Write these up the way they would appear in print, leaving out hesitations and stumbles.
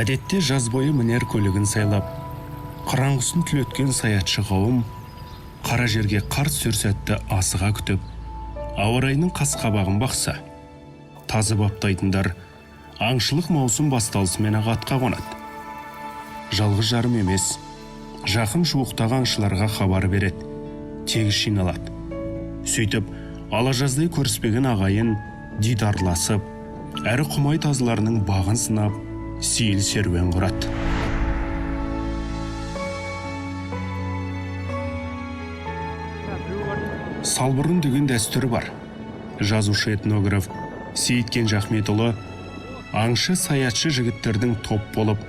Әдетте жаз бойы мінер көлігін сайлап, қараңғысын түлеткен саятшы қауым қара жерге қар түсер сәтті асыға күтіп, ауа райының қас-қабағын бақса, тазы баптайтындар аңшылық маусым басталысымен-ақ атқа қонады. Жалғыз жарым емес, жақын жуықтағы аңшыларға хабар береді, тегіс жиналады. Сөйтіп, ала жаздай көріспеген ағайын дидарласып, әрі құмай тазыларының бағын сынап, сейіл серуен құрады. Салбұрын деген дәстүрі бар. Жазушы этнограф Сейіткен Жахметұлы аңшы саятшы жігіттердің топ болып,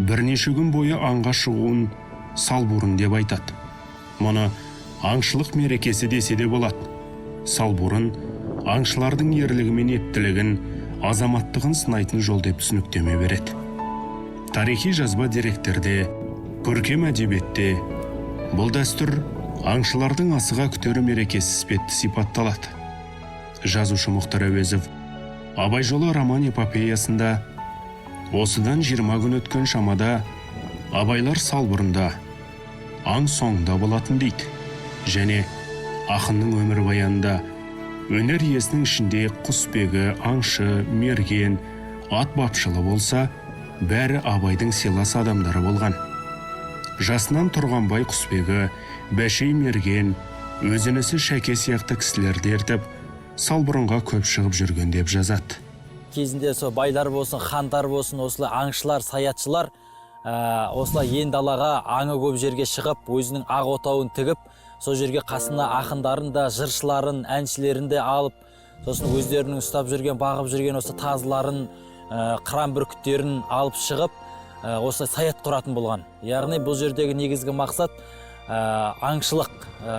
бірнеше күн бойы аңға шығуын салбұрын деп айтады. Мұны аңшылық мерекесі десе де болады. Салбұрын аңшылардың ерлігі мен ептілігін, азаматтығын сынайтын жол деп түсініктеме береді. Тарихи жазба деректерде, көркем әдебиетте бұл дәстүр аңшылардың асыға күтері мерекесі іспетті сипатталады. Жазушы Мұхтар Әуезов Абай жолы роман эпопеясында осыдан 20 күн өткен шамада абайлар салбұрында аң соңында болатын дейді. Және ақынның өмір баянында өнер иесінің ішінде құсбегі, аңшы, мерген, ат бапшылы болса, бәрі Абайдың сыйлас адамдары болған. Жасынан Тұрғанбай құсбегі, Бәшей мерген, өзінісі Шәке сияқты кісілерді ертіп, салбұрынға көп шығып жүрген деп жазады. Кезінде сол байлар болсын, хандар болсын, осылай аңшылар, саятшылар осылай ен далаға аңы көп жерге шығып, өзінің ақ отауын тігіп, сол жерге қасына ақындарын да, жыршыларын, әншілерін де алып, сосын өздерінің ұстап жүрген, бағып жүрген осы тазыларын, қыран бүркіттерін алып шығып, осылай саят құратын болған. Яғни бұл жердегі негізгі мақсат аңшылық.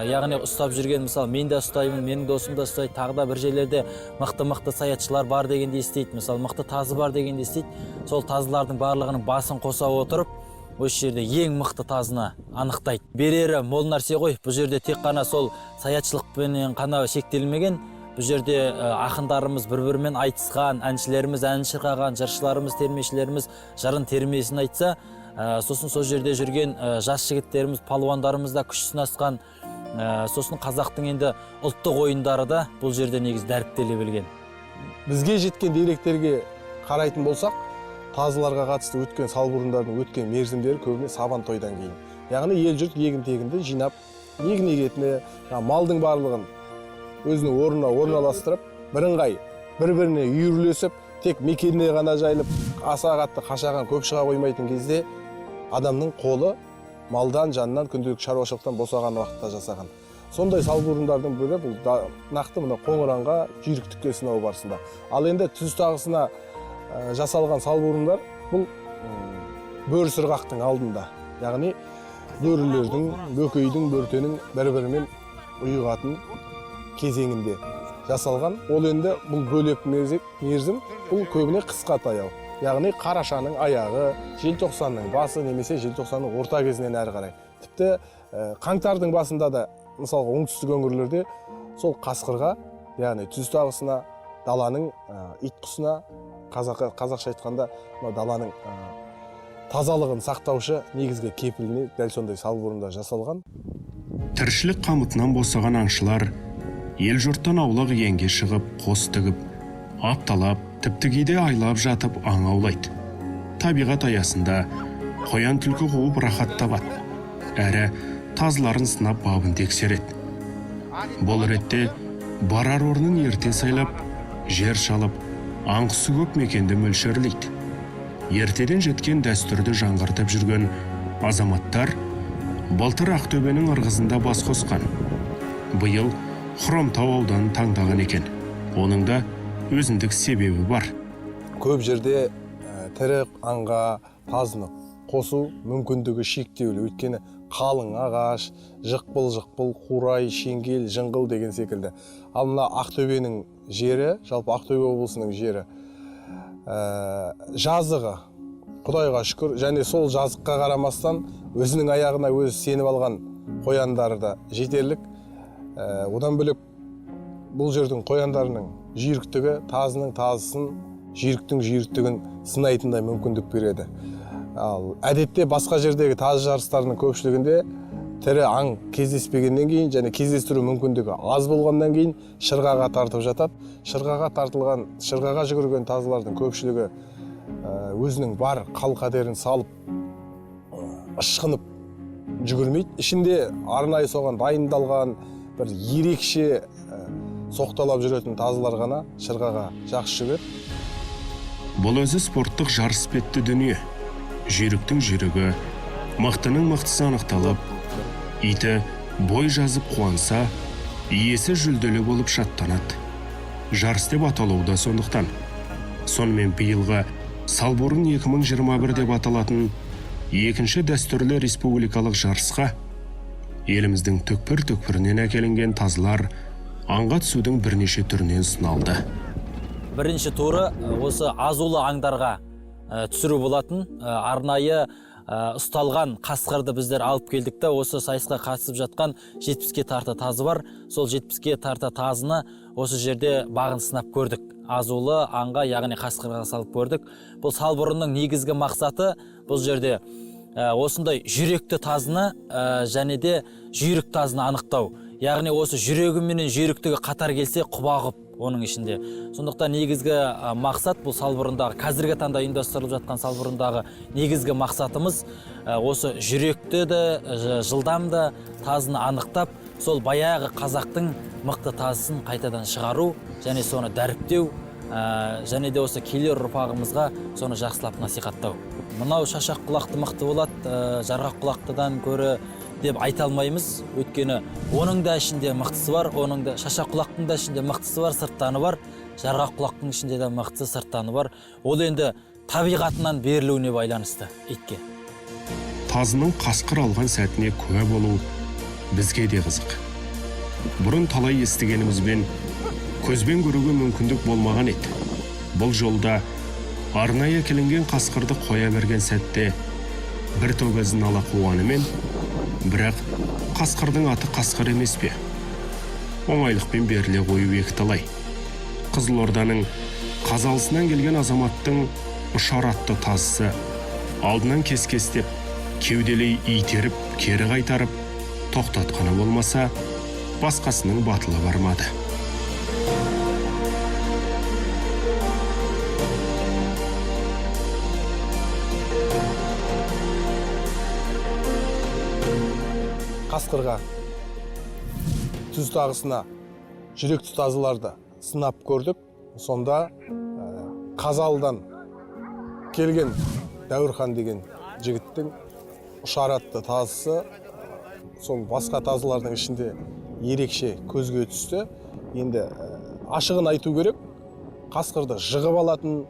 Яғни ұстап жүрген, мысалы, мен де ұстаймын, менің досым да ұстайды, тағы да бір жерлерде мықты саятшылар бар дегенде естейді, мысалы, мықты тазы бар дегенде естейді. Сол тазылардың барлығының басын қоса отырып, осы жерде ең мықты тазына анықтайды. Берері мол нәрсе ғой. Бұл жерде тек қана сол саятшылықпен қана шектелмеген. Бұл жерде ақындарымыз бір-бірімен айтысқан, әншілеріміз ән шырқаған, жыршыларымыз, термешілеріміз жырын термесін айтса, сосын сол жерде жүрген жас жігіттеріміз, палуандарымыз да күш сынасқан, сосын қазақтың енді ұлттық ойындары да бұл жерде негіз дәріптеле білген. Бізге жеткен деректерге қарайтын болсақ, тазыларға қатысты өткен салбұрындардың өткен мерзімдері көбіне сабан тойдан кейін. Яғни ел жұрт егін-тегінді жинап, егін егетіне, малдың барлығын өзінің орнына орналастырып, бірыңғай бір-біріне үйірлесіп, тек мекеніне ғана жайылып, аса қатты қашаған көп шыға қоймайтын кезде адамның қолы малдан, жанынан, күнделік шаруашылықтан босаған уақытта жасаған. Сондай салбұрындардың бірі бұл нақты мына Қоңыранға жүйрік тікке сынау барысында. Ал енді түз тағысына жасалған салбұрындар бұл бөрі сырғақтың алдында. Яғни бөрілердің, бөкейдің, бөртенің бір-бірімен ұйығатын кезеңінде жасалған. Ол енді бұл бөлек мерзім, бұл көбіне қысқа таяу. Яғни қарашаның аяғы, желтоқсанның басы немесе желтоқсанның орта кезінен әрі қарай. Тіпті қаңтардың басында да, мысалға оңтүстік өңірлерде сол қасқырға, яғни түз тағысына, даланың ит құсына, қазақша айтқанда даланың тазалығын сақтаушы негізгі кепіліне дәл сондай салбұрында жасалған. Тіршілік қамытынан босаған аңшылар ел жұрттан аулақ енге шығып, қос тігіп, апталап, тіпті кейде айлап жатып аң аулайды. Табиғат аясында қоян түлкі қуып рахат табады, әрі тазыларын сынап бабын тексереді. Бұл ретте барар орнын ерте сайлап, жер шалып, аңқысы көп мекенді мөлшерлейді. Ертеден жеткен дәстүрді жаңғыртып жүрген азаматтар былтыр Ақтөбенің ырғызында бас қосқан. Биыл Хромтау ауданын таңдаған екен. Оның да өзіндік себебі бар. Көп жерде тірі аңға тазыны қосу мүмкіндігі шектеулі. Өйткені қалың ағаш, жықпыл, қурай, шеңгел, жыңғыл деген секілді. Ал мына Ақтөбенің жері, жалпы Ақтөбе облысының жері, жазығы, Құдайға шүкір, және сол жазыққа қарамастан өзінің аяғына өзі сеніп алған қояндары да жетерлік. Одан бөлек бұл жердің қояндарының жүйріктігі тазының тазысын, жүйріктің жүйріктігін сынайтындай мүмкіндік береді. Ал әдетте басқа жердегі тазы жарыстарының көпшілігінде тірі аң кездеспегеннен кейін және кездестіру мүмкіндігі аз болғаннан кейін шырғаға тартып жатады. Шырғаға жүгірген тазылардың көпшілігі өзінің бар қал-қадерін салып ышқынып жүгірмейді. Ішінде арнайы соған дайындалған бір ерекше соқталап жүретін тазылар ғана шырғаға жақсы жүреді. Бұл өзі спорттық жарыс бетті дүние. Жүйріктің жүйрігі, мықтының мықтысы анықталып, иті бой жазып қуанса, иесі жүлделі болып шаттанады. Жарыс деп аталуы да сондықтан. Сонымен биылғы Салбурын 2021 деп аталатын екінші дәстүрлі республикалық жарысқа еліміздің түкпір-түкпірінен әкелінген тазылар аңға түсудің бірнеше түрінен сыналды. Бірінші туры осы азулы аңдарға түсіру болатын. Арнайы ұсталған қасқырды біздер алып келдік та, осы сайысқа қатысып жатқан 70-ке тарта тазы бар. Сол 70-ке тарта тазыны осы жерде бағын сынап көрдік. Азулы аңға, яғни қасқырға салып көрдік. Бұл Салбурынның негізгі мақсаты бұл жерде осындай жүректі тазыны және де жүйрік тазыны анықтау. Яғни осы жүрегі менен жүйріктігі қатар келсе құба құп оның ішінде. Сондықтан негізгі мақсат бұл Салбурындағы, қазіргі таңда ұйымдастырылып жатқан Салбурындағы негізгі мақсатымыз осы жүректі де, жылдам да тазыны анықтап, сол баяғы қазақтың мықты тазысын қайтадан шығару және соны дәріптеу, және де осы келер ұрпағымызға соны жақсылап насихаттау. Мынау шашақ құлақты мықты болады, жарғақ құлақтыдан көрі деп айта алмаймыз. Өйткені оның да ішінде мықтысы бар, оның да шашақ құлақтың да ішінде мықтысы бар, сырттаны бар, жарғақ құлақтың ішінде де мықтысы, сырттаны бар. Ол енді табиғатынан берілуіне байланысты итке. Тазының қасқыр алған сәтіне куә болу бізге де қызық. Бұрын талай естігенімізбен көзбен көруге мүмкіндік болмаған еді. Бұл жолда арнайы әкелінген қасқырды қоя берген сәтте бір тобезін ала қуғанымен, бірақ қасқырдың аты қасқыр емес пе? Оңайлықпен беріле қою екіталай. Қызылорданың Қазалысынан келген азаматтың Ұшар атты тазысы алдынан кес-кестеп, кеуделей итеріп, кері қайтарып, тоқтатқаны болмаса, басқасының батылы бармады. Қасқырға түз тағысына жүректі тазыларды сынап көрдік. Сонда Қазалыдан келген Дәуірхан деген жігіттің Ұшар атты тазысы сол басқа тазылардың ішінде ерекше көзге түсті. Енді ашығын айту керек, қасқырды жығып алатын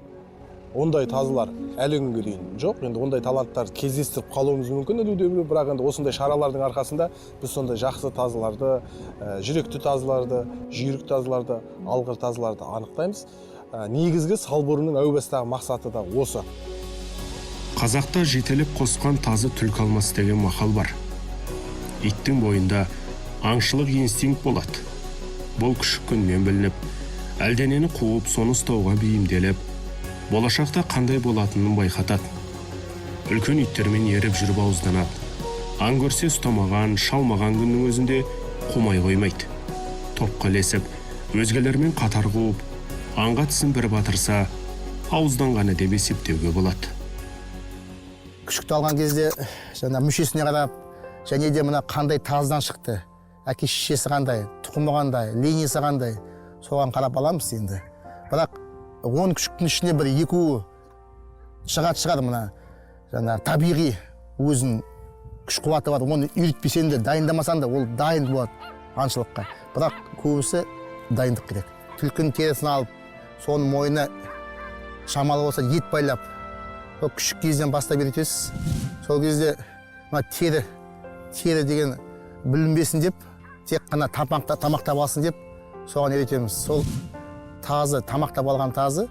ондай тазылар әлі күнге дейін жоқ. Енді ондай таланттар кездестіріп қалуымыз мүмкін, бірақ енді осындай шаралардың арқасында біз сондай жақсы тазыларды, жүректі тазыларды, жүйрік тазыларды, алғыр тазыларды анықтаймыз. Негізгі Салбурынның әу бастағы мақсаты да осы. Қазақта жетелеп қосқан тазы түлкі алмас деген мақал бар. Иттің бойында аңшылық инстинкт болады. Бұл күшік күннен білініп, әлденені қуып, соны ұстауға бейімделіп, болашақта қандай болатынын байқатады. Үлкен иттермен еріп жүріп ауызданады. Аң көрсе ұстамаған, шалмаған күннің өзінде қумай қоймайды. Топқа ілесіп, өзгелермен қатар қуып, аңға тісін бір батырса, ауызданғаны деп есептеуге болады. Күшікті алған кезде жаңа мүшесіне қарап, және де мына қандай таздан шықты, әке шешесі қандай, тұқымы қандай, линиясы қандай, соған қарап аламыз енді. Бірақ 10 күшіктің ішінде бір екеуі шығады мына жаңа табиғи өзінің күш қуаты бар, оны үйретпесең де, дайындамасаң да ол дайын болады аңшылыққа. Бірақ көбісі дайындық керек. Түлкінің терісін алып, соның мойнына шамалы болса ет байлап, күшік кезден бастап үйретесіз. Сол кезде тері деген бүлінбесін деп, тек қана тамақтап алсын деп соған үйретеміз. Сол тазы, тамақтап алған тазы,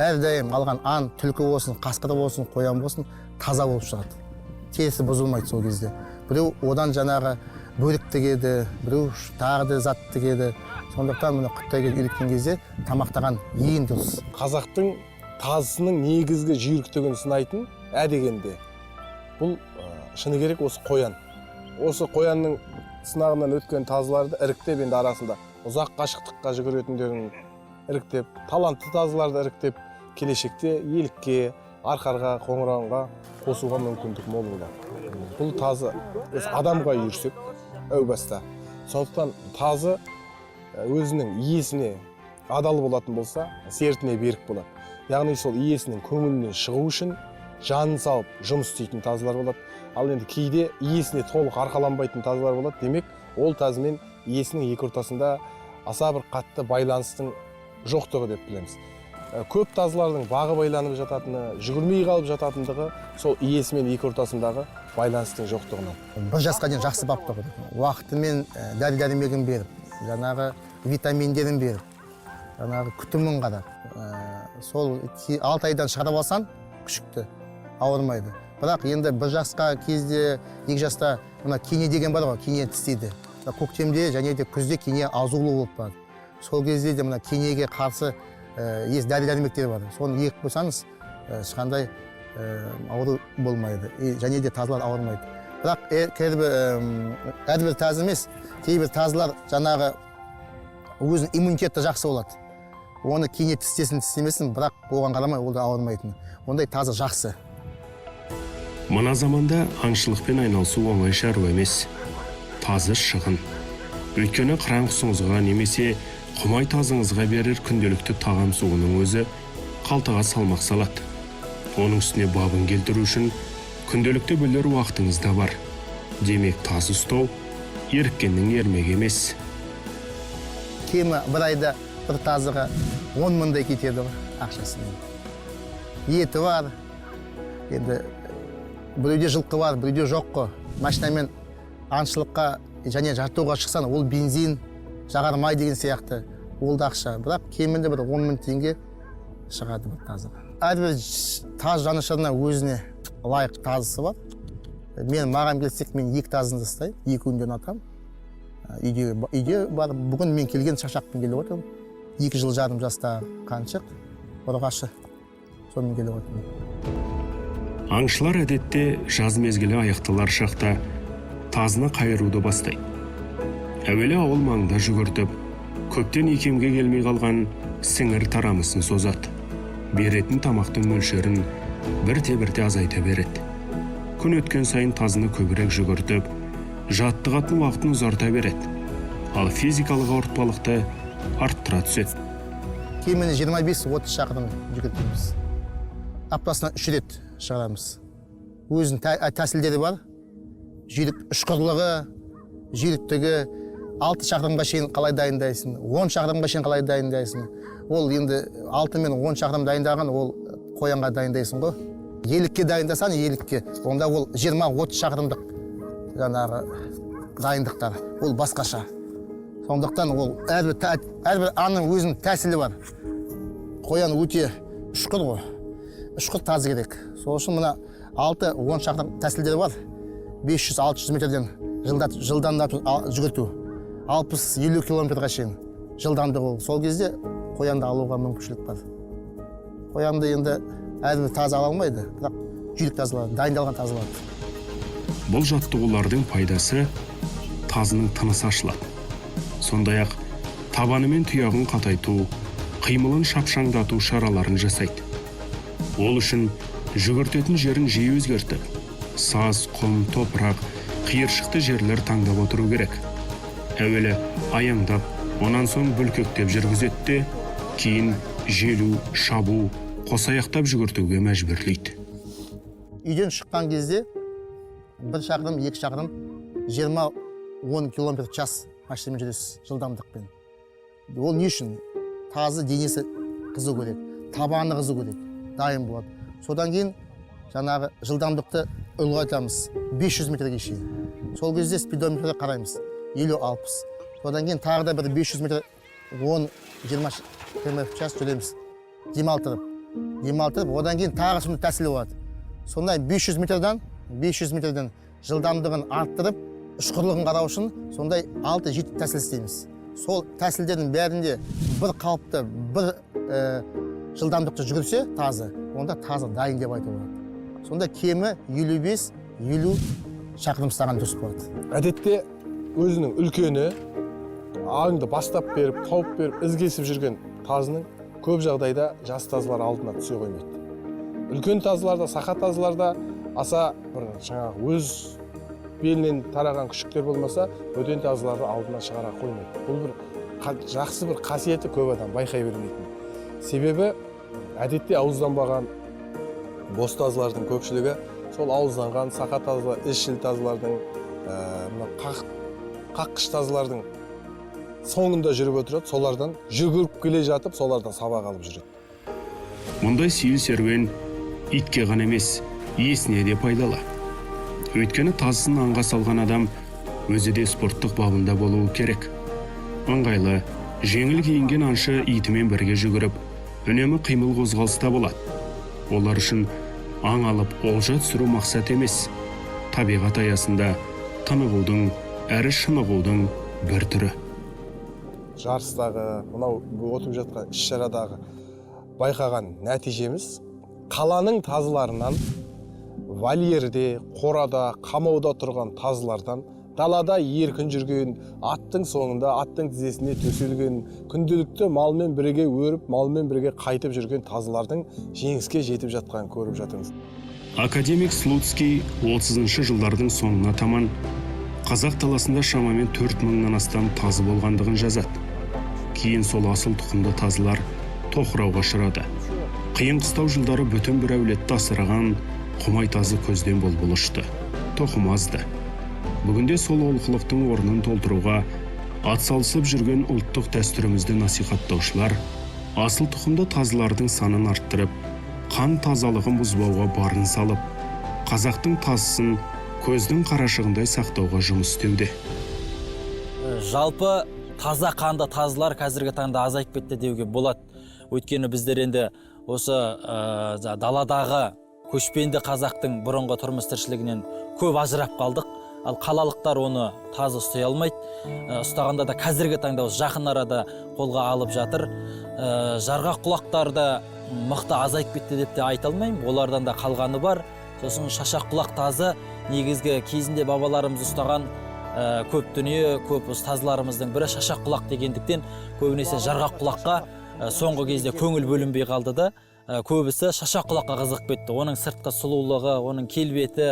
әрдайым алған аң, түлкі болсын, қасқыр болсын, қоян болсын, таза болып шығады. Терісі бұзылмайды сол кезде. Біреу одан жаңағы бөрік тігеді, біреу тағы да зат тігеді. Сондықтан мұны құттайға үйреткен кезде тамақтаған ең дұрыс. Қазақтың тазысының негізгі жүйріктігін сынайтын дегенде бұл шыны керек осы қоян. Осы қоянның сынағынан өткен тазыларды іріктеп, енді арасында ұзақ қашықтыққа жүгіретіндерін іріктеп, талантты тазыларды іріктеп, келешекте елікке, арқарға, қоңырауынға қосуға мүмкіндік мол болады. Бұл тазы адамға үйірсек, әу баста. Сондықтан тазы өзінің иесіне адал болатын болса, сертіне берік болады. Яғни сол иесінің көңілінен шығу үшін жанын салып жұмыс істейтін тазылар болады. Ал енді кейде иесіне толық арқаланбайтын тазылар болады. Демек, ол тазы мен иесінің екі ортасында аса бір қатты байланыстың жоқтығы деп білеміз. Көп тазылардың бағы байланып жататыны, жүгірмей қалып жататындығы сол иесі мен екі ортасындағы байланыстың жоқтығынан. Бір жасқа дейін жақсы баптық. Уақытымен дәрі-дәрмегін беріп, жаңағы витаминдерін беріп, жаңағы күтімін қарап, сол 6 айдан шығарып алсан, күшікті ауырмайды. Бірақ енді бір жасқа кезде, 2 жаста мына кене деген бар ғой, кене тістейді. Көктемде және де күзде кене азулы болып барады. Сол кезде де мына кенеге қарсы дәрі-дәрмектер бар. Соны егіп қойсаңыз, ешқандай ауру болмайды. Және де тазылар ауырмайды. Бірақ әрбір тазы емес, кейбір тазылар жаңағы өзінің иммунитеті жақсы болады. Оны кене тістесін тістемесін, бірақ оған қарамай ол да ауырмайтын. Ондай тазы жақсы. Мына заманда аңшылықпен айналысу оңай шаруа емес. Тазы шығын. Өйткені қыран құсыңызға немесе құмай тазыңызға берер күнделікті тағам суының өзі қалтаға салмақ салады. Оның үстіне бабын келтіру үшін күнделікті бөлер уақытыңыз да бар. Демек, тазы ұстау еріккеннің ермегі емес. Кемі бір айда бір тазыға 10 мыңдай кетеді ақшасымен. Еті бар, енді біреуде жылқы бар, біреуде жоқ қой. Машинамен аңшылыққа және жартуға шықсан, ол бензин, жағармай деген сияқты, ол да ақша. Бірақ кемінде бір 10 мың теңге шығады бір тазыға. Әрбір таз жанашырына өзіне лайық тазысы бар. Маған келсек, мен 2 тазыны ұстаймын, 2 күнден атам. Үйде бар, бүгін мен келген шашақпен келіп отырмын. 2 жыл жарым жаста қаншық, ұрғашы. Сонымен келіп отырмын. Аңшылар әдетте жаз мезгілі аяқталар шақта тазыны қайыруды бастайды. Әуелі ауыл маңында жүгіртіп, көптен икемге келмей қалған сіңір тарамысын созады. Беретін тамақтың мөлшерін бірте-бірте азайта береді. Күн өткен сайын тазыны көбірек жүгіртіп, жаттығатын уақытын ұзарта береді. Ал физикалық ауыртпалықты арттыра түседі. Кемінде 25-30 шақырым жүгіртеміз. Аптасына 3 рет шығарамыз. Өзінің тәсілдері бар. Жүйрік ұшқырлығы, жүйріктігі, 6 шақырымға шейін қалай дайындайсың, 10 шақырымға шейін қалай дайындайсың. Ол енді 6 мен 10 шақырым дайындаған, ол қоянға дайындайсың ғой. Елікке дайындасан, елікке, онда ол 20-30 шақырымдық жаңағы дайындықтар, ол басқаша. Сондықтан ол әрбір аңның өзінің тәсілі бар. Қоян өте ұшқыр ғой, ұшқыр тазы керек. Сол үшін мына 6-10 шақырым тәсілдері бар. 500-600 метрден жылдамдап жүгірту. 60-50 километрға шейін жылдамдығы ол. Сол кезде қоянды алуға мүмкіншілік бар. Қоянды енді әрбір тазы ала алмайды, бірақ жүйрік тазылар, дайындалған тазылар. Бұл жаттығулардың пайдасы тазының тынысы ашылады. Сондай-ақ табаны мен тұяғын қатайту, қимылын шапшаңдату шараларын жасайды. Ол үшін жүгіртетін жерін жиі өзгертіп, саз, құм, топырақ, қиыршықты жерлер таңдап отыру керек. Әуелі аяңдап, онан соң бүлкектеп жүргізеді, кейін желу, шабу, қосаяқтап жүгіртуге мәжбүрлейді. Үйден шыққан кезде 1 шақырым, 2 шақырым, 20-10 км час машинамен жүресіз жылдамдықпен. Ол не үшін? Тазы денесі қызу керек, табаны қызу керек, дайын болады. Содан кейін жаңағы жылдамдықты ұлғайтамыз 500 метрге шейін. Сол кезде спидометрді қараймыз 50-60. Содан кейін тағы да бір 500 метр 10-20 км час жүреміз. Демалтырып, одан кейін тағы сондай тәсілі болады. Сондай 500 метрден жылдамдығын арттырып, ұшқырлығын қарау үшін сондай 6-7 тәсіл істейміз. Сол тәсілдердің бәрінде бір қалыпты, бір жылдамдықты жүгірсе тазы, онда тазы дайын деп айтуға болады. Сонда кемі 50 шақырым ұстаған дұрыс болады. Әдетте өзінің үлкені аңды бастап беріп, тауып беріп, із кесіп жүрген тазының көп жағдайда жас тазылар алдына түсе қоймайды. Үлкен тазыларда, сақа тазыларда аса бір жаңағы өз белінен тараған күшіктер болмаса, бөтен тазыларды алдына шығара қоймайды. Бұл бір жақсы бір қасиеті көп адам байқай бермейтін. Себебі әдетте ауызданбаған бос тазылардың көпшілігі сол ауызданған сақа тазылар, ізшіл тазылардың, қаққыш тазылардың соңында жүріп отырады, солардан жүгіріп келе жатып, солардан сабақ алып жүреді. Мұндай сейіл серуен итке ғана емес, иесіне де пайдалы. Өйткені тазысын аңға салған адам өзі де спорттық бабында болуы керек. Ыңғайлы, жеңіл киінген аңшы итімен бірге жүгіріп, үнемі қимыл қозғалыста болады. Олар үшін аң алып олжа түсіру мақсат емес. Табиғат аясында тынығудың, әрі шынығудың бір түрі. Жарыстағы, мынау өтіп жатқан іс-шарадағы байқаған нәтижеміз қаланың тазыларынан, вольерде, қорада, қамауда тұрған тазылардан, далада еркін жүрген, аттың соңында, аттың тізесіне төселген, күнделікті малмен бірге өріп, малмен бірге қайтып жүрген тазылардың жеңіске жетіп жатқанын көріп жатырмыз. Академик Слуцкий 30-шы жылдардың соңына таман қазақ даласында шамамен 4000-нан астам тазы болғандығын жазады. Кейін сол асыл тұқымды тазылар тоқырауға ұшырады. Қиын қыстау жылдары бүтін бір әулетті асыраған құмай тазы көзден бол ұшты. Тоқым азды. Бүгінде сол олқылықтың орнын толтыруға атсалысып жүрген ұлттық дәстүрімізді насихаттаушылар асыл тұқымды тазылардың санын арттырып, қан тазалығын бұзбауға барын салып, қазақтың тазысын көздің қарашығындай сақтауға жұмыс істеуде. Жалпы таза қанды тазылар қазіргі таңда азайып кетті деуге болады. Өйткені біздер енді осы даладағы көшпенді қазақтың бұрынғы тұрмыс тіршілігінен көп ажырап қалдық. Ал қалалықтар оны тазы ұстай алмайды. Ұстағанда да қазіргі таңда жақын арада қолға алып жатыр. Жарғақ құлақтарды мықты азайып кетті деп те айта алмаймын. Олардан да қалғаны бар. Сосын шашақ құлақ тазы негізгі кезінде бабаларымыз ұстаған көп дүние, көп тазыларымыздың бірі шашақ құлақ дегендіктен көбінесе жарғақ құлаққа соңғы кезде көңіл бөлінбей қалды да, көбісі шашақ құлаққа қызығып кетті. Оның сыртқы сұлулығы, оның келбеті,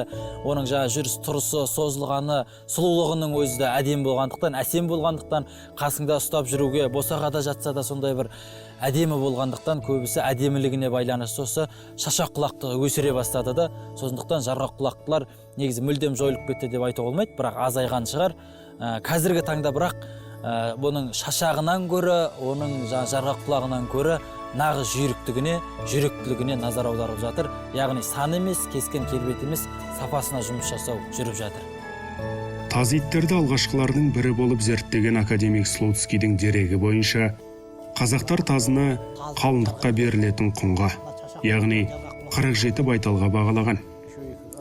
оның жүріс тұрысы, созылғаны, сұлулығының өзі де әдем болғандықтан, әсем болғандықтан, қасыңда ұстап жүруге, босағада жатса да сондай бір әдемі болғандықтан, көбісі әдемілігіне байланысты осы шашақ құлақты өсіре бастады да, сондықтан жарғақ құлақтылар негізі мүлдем жойылып кетті деп айтуға болмайды, бірақ азайған шығар. Қазіргі таңда бірақ бұның шашағынан көрі, оның жарғақ құлағынан көрі нағыз жүйріктігіне, жүректілігіне назар аударып жатыр. Яғни сан емес, кескен келбет емес, сапасына жұмыс жасау жүріп жатыр. Тазы иттерді алғашқылардың бірі болып зерттеген академик Слуцкийдің дерегі бойынша, қазақтар тазыны қалыңдыққа берілетін құнға, яғни 47 байталға бағалаған.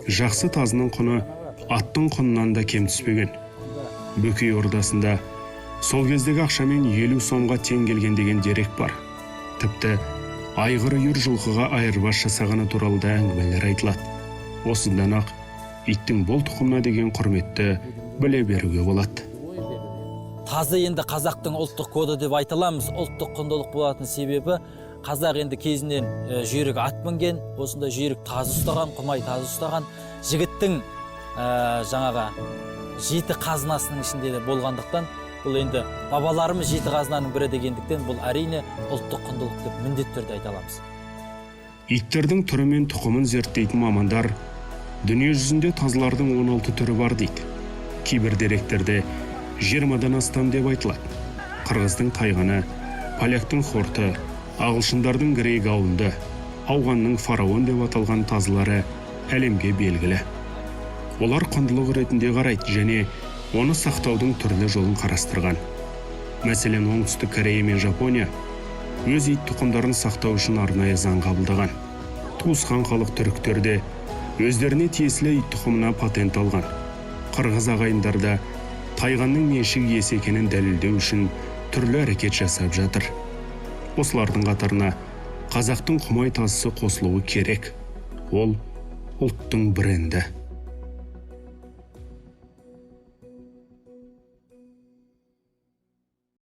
Жақсы тазының құны аттың құнынан да кем түспеген. Бөкей ордасында сол кездегі ақшамен 50 сомға тең келген деген дерек бар. Тіпті айғыр үйір жылқыға айырбас жасағаны туралы да әңгімелер айтылады. Осыдан ақ иттің бұл тұқымына деген құрметті біле беруге болады. Тазы енді қазақтың ұлттық коды деп айталамыз. Ұлттық құндылық болатын себебі қазақ енді кезінен жүйрік ат мінген, осында жүйрік тазы ұстаған, құмай тазы ұстаған, жігіттің жаңағы 7 қазынасының ішінде де болғандықтан, бұл енді бабаларымыз 7 қазынаның бірі дегендіктен, бұл әрине ұлттық құндылық деп міндетті түрде айта аламыз. Иттердің түрі мен тұқымын зерттейтін мамандар дүние жүзінде тазылардың 16 түрі бар дейді. Кейбір деректерде 20-дан астам деп айтылады. Қырғыздың тайғаны, поляктың хорты, ағылшындардың грейгаунды, ауғанның фараон деп аталған тазылары әлемге белгілі. Олар құндылық ретінде қарайды және оны сақтаудың түрлі жолын қарастырған. Мәселен, оңтүстік Корея мен Жапония өз ит тұқымдарын сақтау үшін арнайы заң қабылдаған. Туысқан халық түріктерде өздеріне тиесілі ит тұқымына патент алған. Қырғыз ағайындарда тайғанның меншік иесі екенін дәлелдеу үшін түрлі әрекет жасап жатыр. Осылардың қатарына қазақтың құмай тазысы қосылуы керек. Ол ұлттың бренді.